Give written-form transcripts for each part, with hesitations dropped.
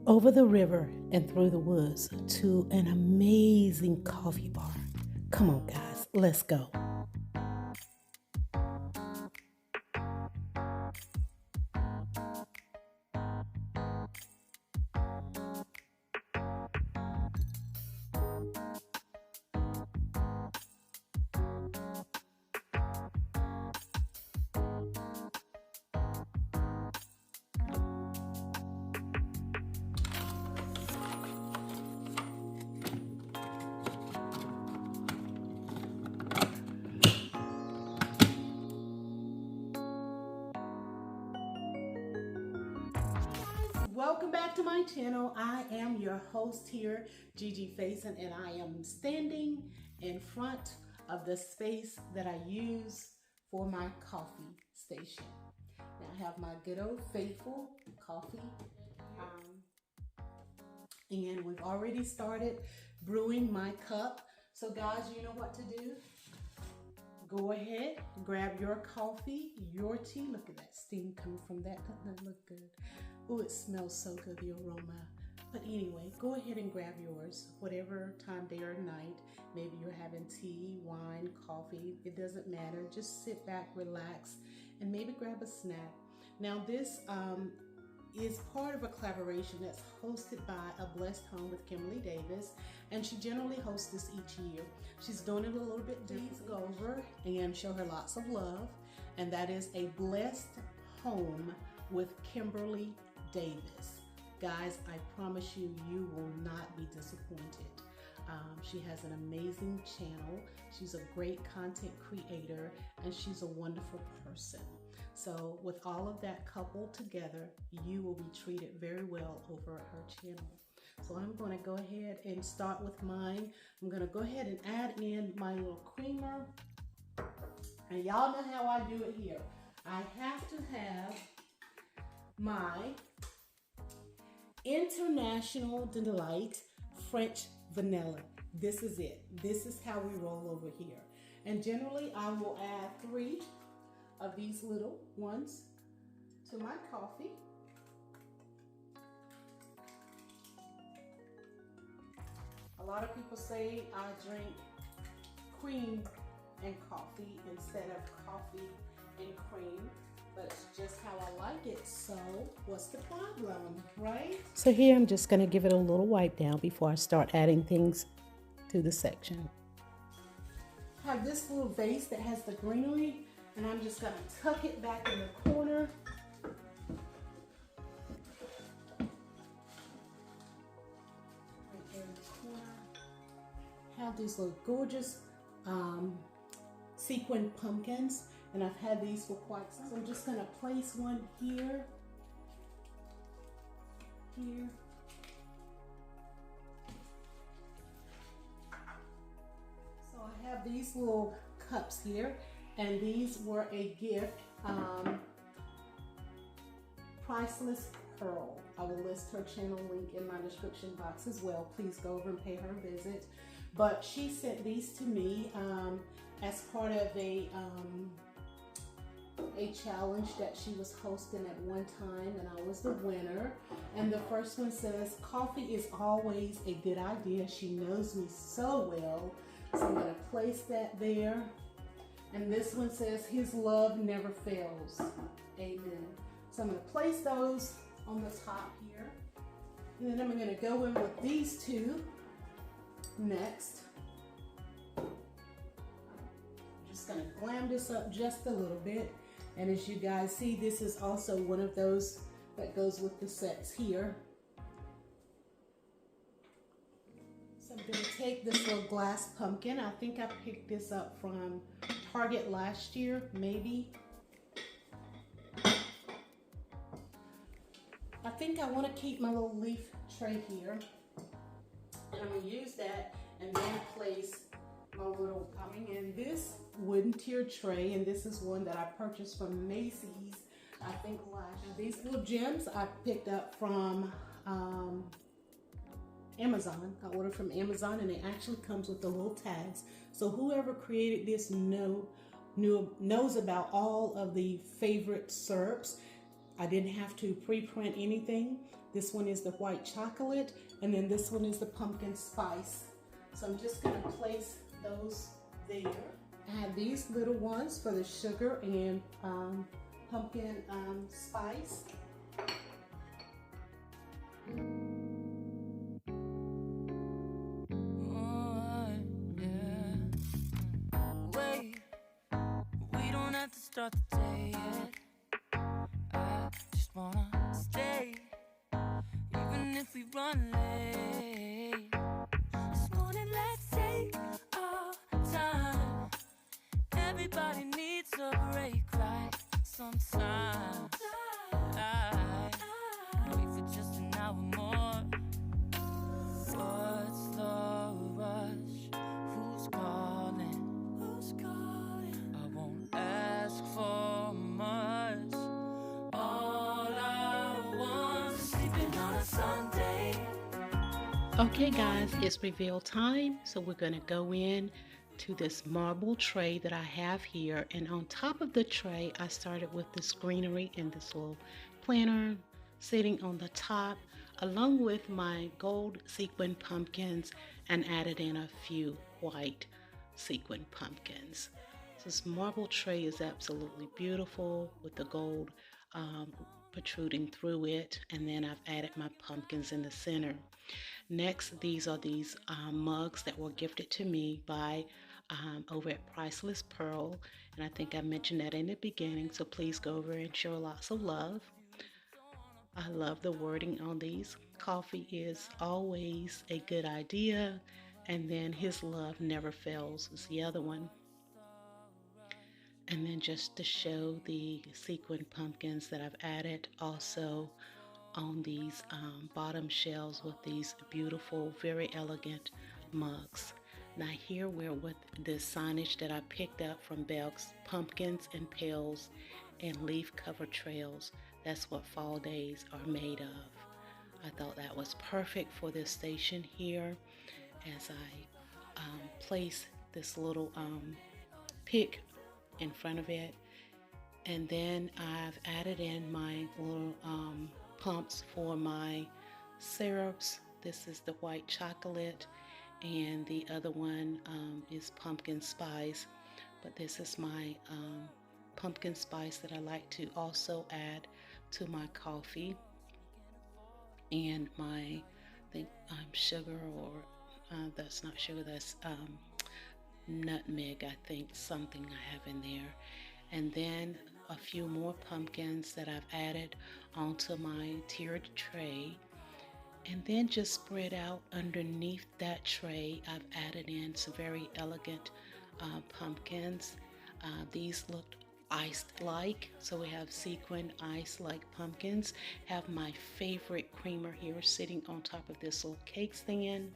over the river and through the woods to an amazing coffee bar. Come on, guys, let's go. Welcome back to my channel. I am your host here, Gigi Faison, and I am standing in front of the space that I use for my coffee station. Now I have my good old faithful coffee, and we've already started brewing my cup. So guys, you know what to do. Go ahead, grab your coffee, your tea. Look at that steam coming from that. Doesn't that look good? Oh, it smells so good, the aroma. But anyway, go ahead and grab yours, whatever time, day or night. Maybe you're having tea, wine, coffee. It doesn't matter. Just sit back, relax, and maybe grab a snack. Now this is part of a collaboration that's hosted by A Blessed Home with Kimberly Davis, and she generally hosts this each year. She's doing it a little bit different. To go over and show her lots of love, and that is A Blessed Home with Kimberly Davis. Guys, I promise you, you will not be disappointed. She has an amazing channel. She's a great content creator, and she's a wonderful person. So with all of that coupled together, you will be treated very well over at her channel. So I'm going to go ahead and start with mine. I'm going to go ahead and add in my little creamer. And y'all know how I do it here. I have to have my International Delight French Vanilla. This is it. This is how we roll over here. And generally I will add 3 of these little ones to my coffee. A lot of people say I drink cream and coffee instead of coffee and cream, but it's just how I like it. So what's the problem, right? So here I'm just gonna give it a little wipe down before I start adding things to the section. I have this little vase that has the greenery, and I'm just gonna tuck it back in the corner. Right there in the corner. Have these little gorgeous sequin pumpkins, and I've had these for quite some. So I'm just gonna place one here, here. So I have these little cups here, and these were a gift. Priceless Pearl. I will list her channel link in my description box as well. Please go over and pay her a visit. But she sent these to me as part of a challenge that she was hosting at one time, and I was the winner. And the first one says, coffee is always a good idea. She knows me so well. So I'm gonna place that there. And this one says, his love never fails. Amen. So I'm gonna place those on the top here. And then I'm gonna go in with these 2 next. I'm just gonna glam this up just a little bit. And as you guys see, this is also one of those that goes with the sets here. So I'm gonna take this little glass pumpkin. I think I picked this up from Target last year, maybe. I think I want to keep my little leaf tray here, and I'm going to use that and then place my little, coming in this wooden tier tray, and this is one that I purchased from Macy's, I think last year. These little gems I picked up from Amazon. I ordered from Amazon, and it actually comes with the little tags. So whoever created this knows about all of the favorite syrups. I didn't have to pre-print anything. This one is the white chocolate, and then this one is the pumpkin spice. So I'm just gonna place those there. I have these little ones for the sugar and pumpkin spice. Start the day yet. I just wanna stay, even if we run late. This morning, let's take our time. Everybody needs a break, right? Sometimes I wait for just an hour more. What's the rush? Who's calling? Who's calling? I won't ask for much. All I want is sleeping on a Sunday. Okay guys, it's reveal time. So we're gonna go in to this marble tray that I have here, and on top of the tray I started with this greenery and this little planter sitting on the top, along with my gold sequin pumpkins, and added in a few white sequin pumpkins. This marble tray is absolutely beautiful with the gold protruding through it, and then I've added my pumpkins in the center. Next, these are these mugs that were gifted to me by over at Priceless Pearl, and I think I mentioned that in the beginning, so please go over and show lots of love. I love the wording on these. Coffee is always a good idea, and then his love never fails is the other one. And then just to show the sequin pumpkins that I've added also on these bottom shelves with these beautiful, very elegant mugs. Now here we're with this signage that I picked up from Belk's Pumpkins and Pails and Leaf Cover Trails. That's what fall days are made of. I thought that was perfect for this station here as I place this little pick in front of it. And then I've added in my little pumps for my syrups. This is the white chocolate, and the other one is pumpkin spice, but this is my pumpkin spice that I like to also add to my coffee, and my I think sugar, or that's not sugar, that's nutmeg, I think, something I have in there. And then a few more pumpkins that I've added onto my tiered tray. And then just spread out underneath that tray, I've added in some very elegant pumpkins. These looked iced-like, so we have sequin ice-like pumpkins. Have my favorite creamer here sitting on top of this little cake stand.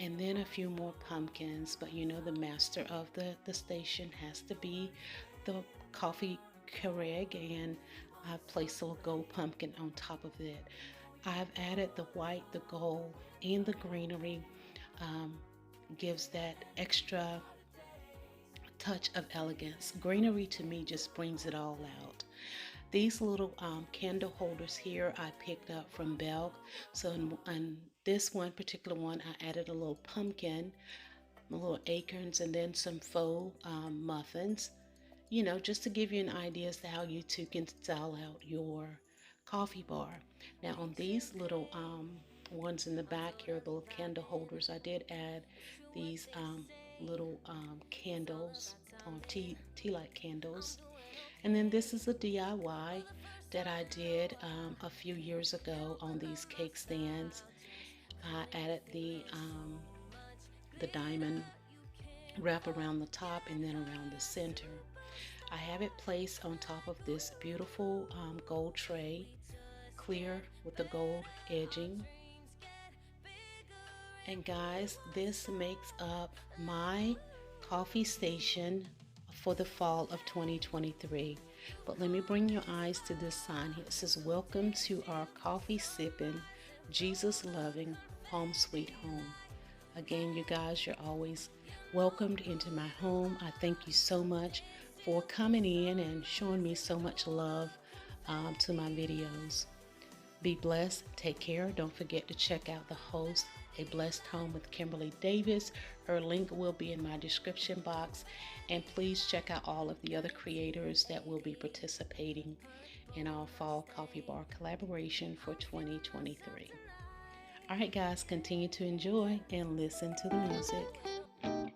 And then a few more pumpkins, but you know the master of the station has to be the coffee Keurig, and I've placed a little gold pumpkin on top of it. I've added the white, the gold, and the greenery. Gives that extra touch of elegance. Greenery to me just brings it all out. These little candle holders here I picked up from Belk. So in this one particular one, I added a little pumpkin, a little acorns, and then some faux muffins. You know, just to give you an idea as to how you too can style out your coffee bar. Now on these little ones in the back here, the little candle holders, I did add these little candles, tea light candles. And then this is a DIY that I did a few years ago on these cake stands. I added the diamond wrap around the top and then around the center. I have it placed on top of this beautiful gold tray, clear with the gold edging. And guys, this makes up my coffee station for the fall of 2023. But let me bring your eyes to this sign here. It says, "Welcome to our coffee sipping, Jesus loving, home sweet home." Again, you guys, you're always welcomed into my home. I thank you so much for coming in and showing me so much love to my videos. Be blessed. Take care. Don't forget to check out the host, A Blessed Home with Kimberly Davis. Her link will be in my description box. And please check out all of the other creators that will be participating in our fall coffee bar collaboration for 2023. All right, guys, continue to enjoy and listen to the music.